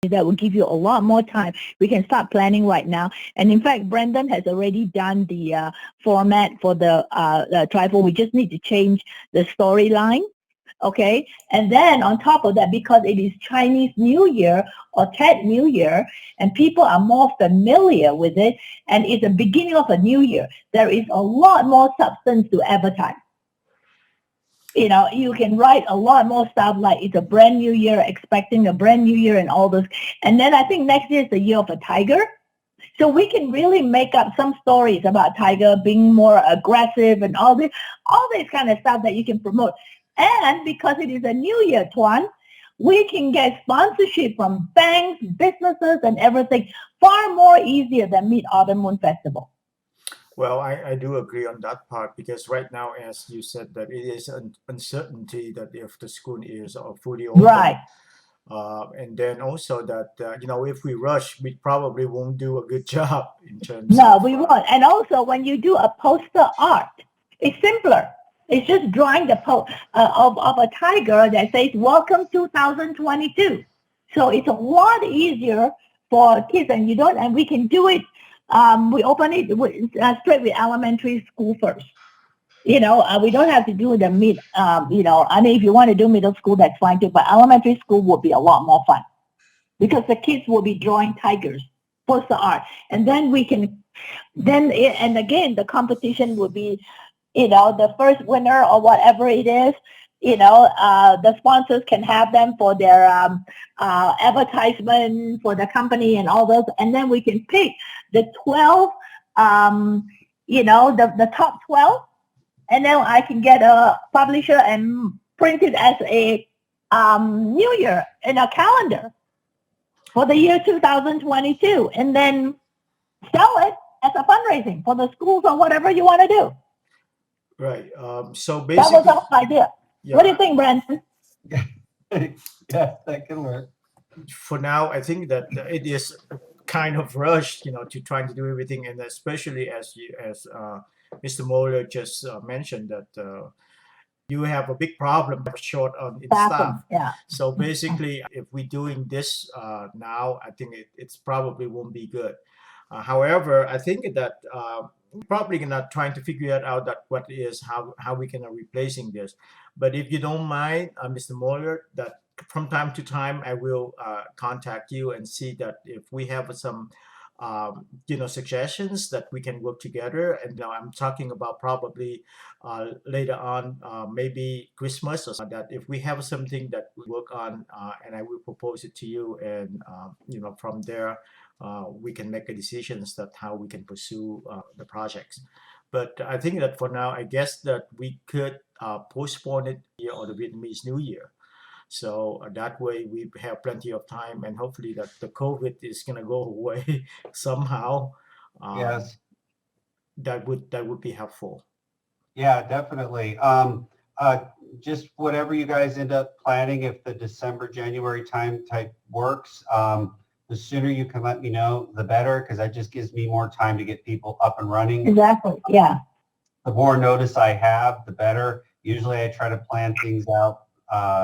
that will give you a lot more time. We can start planning right now. And in fact, Brandon has already done the format for the trifle. We just need to change the storyline. Okay, and then on top of that, because it is Chinese New Year or Tet New Year, and people are more familiar with it, and it's the beginning of a new year, there is a lot more substance to advertise. You know, you can write a lot more stuff like it's a brand new year, expecting a brand new year and all those. And then I think next year is the year of a tiger. So we can really make up some stories about tiger being more aggressive and all this kind of stuff that you can promote. And because it is a new year, Tuan, we can get sponsorship from banks, businesses, and everything far more easier than Mid-Autumn Moon Festival. Well, I do agree on that part because right now, as you said, that it is an uncertainty that if the school is fully open. Right. And then also that, if we rush, we probably won't do a good job in terms No, of... we won't. And also when you do a poster art, it's simpler. It's just drawing the of a tiger that says, "Welcome 2022." So it's a lot easier for kids, and we can do it. We open it straight with elementary school first. We don't have to do the mid. I mean, if you want to do middle school, that's fine too. But elementary school would be a lot more fun because the kids will be drawing tigers, poster art, and then and again, the competition will be. The first winner or whatever it is, the sponsors can have them for their advertisement for the company and all those. And then we can pick the 12, the top 12. And then I can get a publisher and print it as a New Year in a calendar for the year 2022. And then sell it as a fundraising for the schools or whatever you want to do. Right. So That basically, was our idea. yeah, What do you think, Brandon? Yeah, that can work. for now, I think that it is kind of rushed, to trying to do everything, and especially as Mr. Moeller just mentioned that you have a big problem short on its staff. Staffing, yeah. So basically, if we're doing this now, I think it's probably won't be good. However, I think that probably not trying to figure it out that what is how we can replacing this. But if you don't mind, Mr. Moeller, that from time to time I will contact you and see that if we have some suggestions that we can work together. And now I'm talking about probably later on, maybe Christmas or something, that if we have something that we work on, and I will propose it to you, and from there we can make a decisions that how we can pursue the projects. But I think that for now, I guess that we could postpone it here or the Vietnamese New Year. So that way we have plenty of time, and hopefully that the COVID is gonna go away somehow. Yes. That would be helpful. Yeah, definitely. Just whatever you guys end up planning, if the December, January type works, the sooner you can let me know, the better, because that just gives me more time to get people up and running. Exactly. Yeah. The more notice I have, the better. Usually I try to plan things out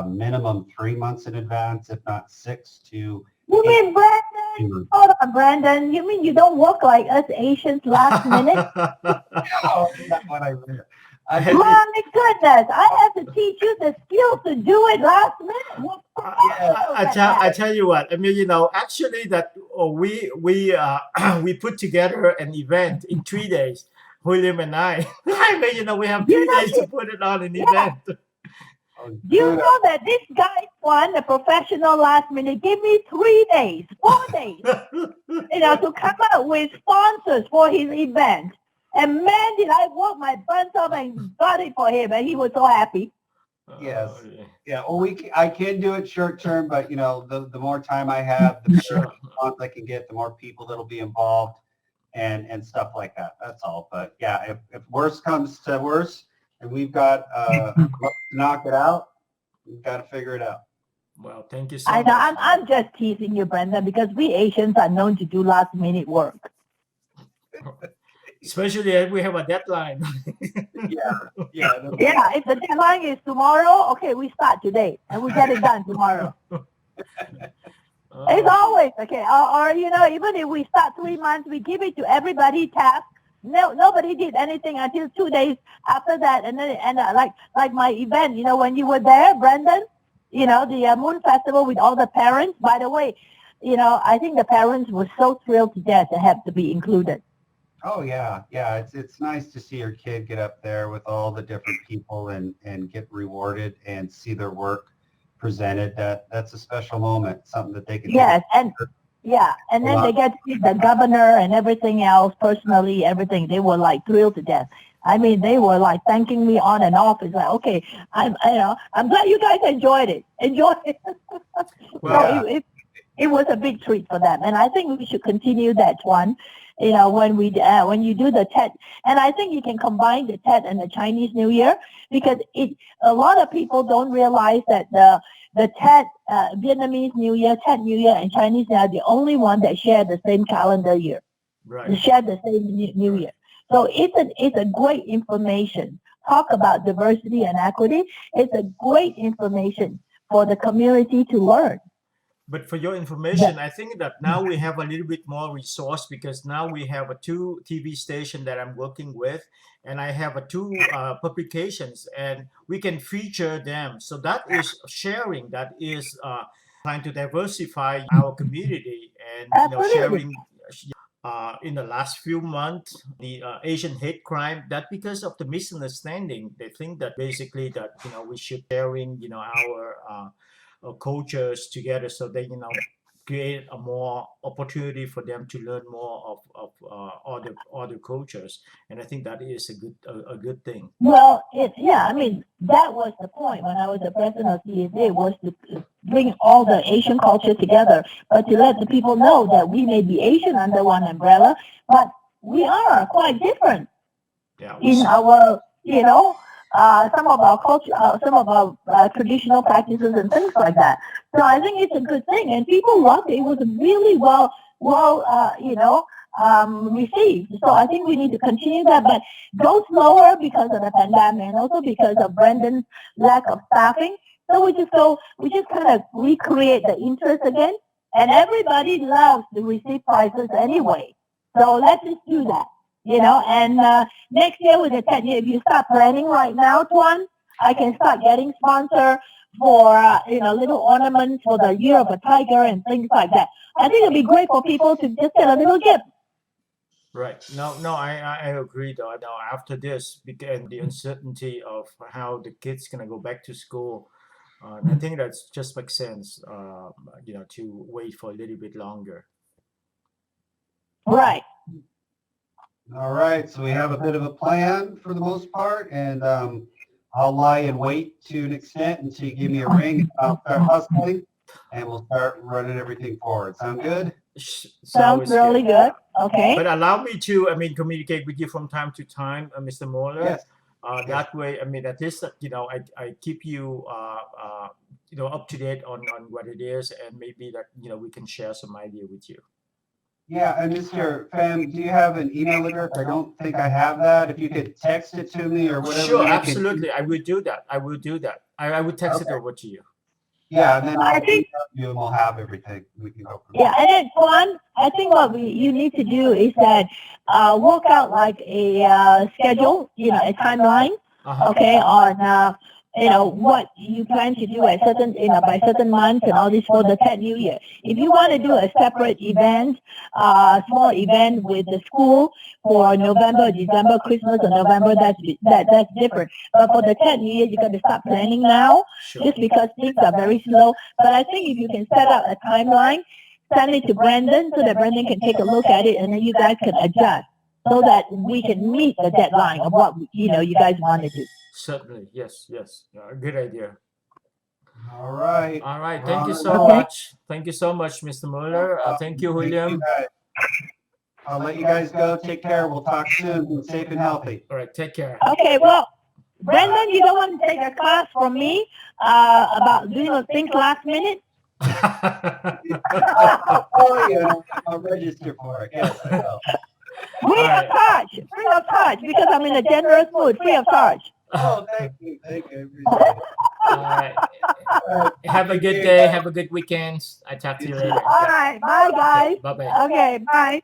minimum 3 months in advance, if not 6 to You 8 mean Brandon? Hold on, Brandon. You mean you don't work like us Asians last minute? No, that's not what I meant. My goodness, I have to teach you the skills to do it last minute. What's the problem with I that? tell you what. I mean, actually, that we put together an event in 3 days. Hui-Lim and I. I mean, we have 3 days to put it on an event. Oh, Do you good. know that this guy won a professional last minute? Give me 3 days, 4 days, to come up with sponsors for his event. And man, did I work my butt off and got it for him, and he was so happy. Yes. Yeah. Yeah, well, I can do it short term, but the more time I have, the better Sure. response I can get, the more people that'll be involved, and stuff like that. That's all. But yeah, if worse comes to worse, and we've got to knock it out, we've got to figure it out. Well, thank you so I know, much. I'm just teasing you, Brenda, because we Asians are known to do last minute work. Especially if we have a deadline. Yeah. Yeah, if the deadline is tomorrow, okay, we start today and we get it done tomorrow. It's Oh, always okay. Or you know, even if we start 3 months, we give it to everybody task. No, nobody did anything until 2 days after that, and then like my event. You know, when you were there, Brendan. You know, the Moon Festival with all the parents. By the way, you know, I think the parents were so thrilled to death to have to be included. Oh yeah, yeah. It's nice to see your kid get up there with all the different people and get rewarded and see their work presented. That's a special moment, something that they can take Yes, and yeah, and a then they lot. get to see the governor and everything else personally, everything. They were like thrilled to death. I mean, they were like thanking me on and off. It's like, okay, you know, I'm glad you guys enjoyed it. Enjoy it. So well, Yeah, it was a big treat for them, and I think we should continue that one. You know, when you do the TED, and I think you can combine the TED and the Chinese New Year because a lot of people don't realize that the TED Vietnamese New Year, TED New Year, and Chinese New Year are the only one that share the same calendar year. They right, share the same New right. Year. So it's a great information. Talk about diversity and equity. It's a great information for the community to learn. But for your That, information, I think that now we have a little bit more resource because now we have a two TV station that I'm working with, and I have a two publications, and we can feature them. So that is sharing. That is trying to diversify our community, and absolutely. sharing. In the last few months, the Asian hate crime. That because of the misunderstanding, they think that basically that we should sharing our cultures together so they create a more opportunity for them to learn more of other cultures, and I think that is a good thing. Well, yeah, I mean, that was the point when I was the president of C.A.C.A. was to bring all the Asian culture together, but to let the people know that we may be Asian under one umbrella, but we are quite different Yeah, we in see. our, you know, some of our culture, some of our traditional practices and things like that. So I think it's a good thing, and people loved it. It was really received. So I think we need to continue that, but go slower because of the pandemic, and also because of Brendan's lack of staffing. So we just kind of recreate the interest again, and everybody loves to receive prizes anyway. So let's just do that. You know, and next year with the 10 year, if you start planning right now, Tuan, I can start getting sponsor for, little ornaments for the year of a tiger and things like that. I think it'd be great for people to just get a little gift. Right. No, no, I agree though. Now after this, and the uncertainty of how the kids gonna go back to school, I think that's just makes sense. To wait for a little bit longer. Right. all right. So we have a bit of a plan for the most part, and I'll lie in wait to an extent until you give me a ring. I'll start hustling, and we'll start running everything forward. Sound good? It's Sounds always really good. good. Okay. But allow me to, communicate with you from time to time, Mr. Moeller. Yes. Yes. That way, at least, I keep you, up to date on what it is, and maybe that, we can share some idea with you. Yeah, and Mr. Pham, do you have an email address? I don't think I have that. If you could text it to me or whatever, Sure, then I can. absolutely. I will do that. I will do that. I will text it Okay. over to you. Yeah, and then I I'll email think, you and we'll have everything. We can go from yeah, there. and then Tuan, I think what you need to do is that work out like a schedule, a timeline, Uh-huh. okay, on what you plan to do at certain by certain months and all this for the Tet New Year. If you want to do a separate event, small event with the school for November, December, Christmas, or November, that's different. But for the Tet New Year, you got to start planning now, Sure. just because things are very slow. But I think if you can set up a timeline, send it to Brandon so that Brandon can take a look at it, and then you guys can adjust so that we can meet the deadline of what you guys want to do. Certainly. Yes, yes. Good idea. All right. All right. We're Thank you on our so way. Okay. much. Thank you so much, Mr. Mueller. Thank you, Thank you William. guys. I'll let you guys go. Take care. We'll talk soon. Be safe and healthy. All right. Take care. Okay, well, Brendan, you don't want to take a class from me about doing things last minute? Oh, yeah. I'll register for it. Yes, I will. Free of charge, because I'm in a generous mood, free of charge. Oh, thank you. Thank you. I appreciate it. All right. Have a good you, day. guys. Have a good weekend. I talk to You you too. later. All right. Bye, guys. Bye bye. Okay. Bye.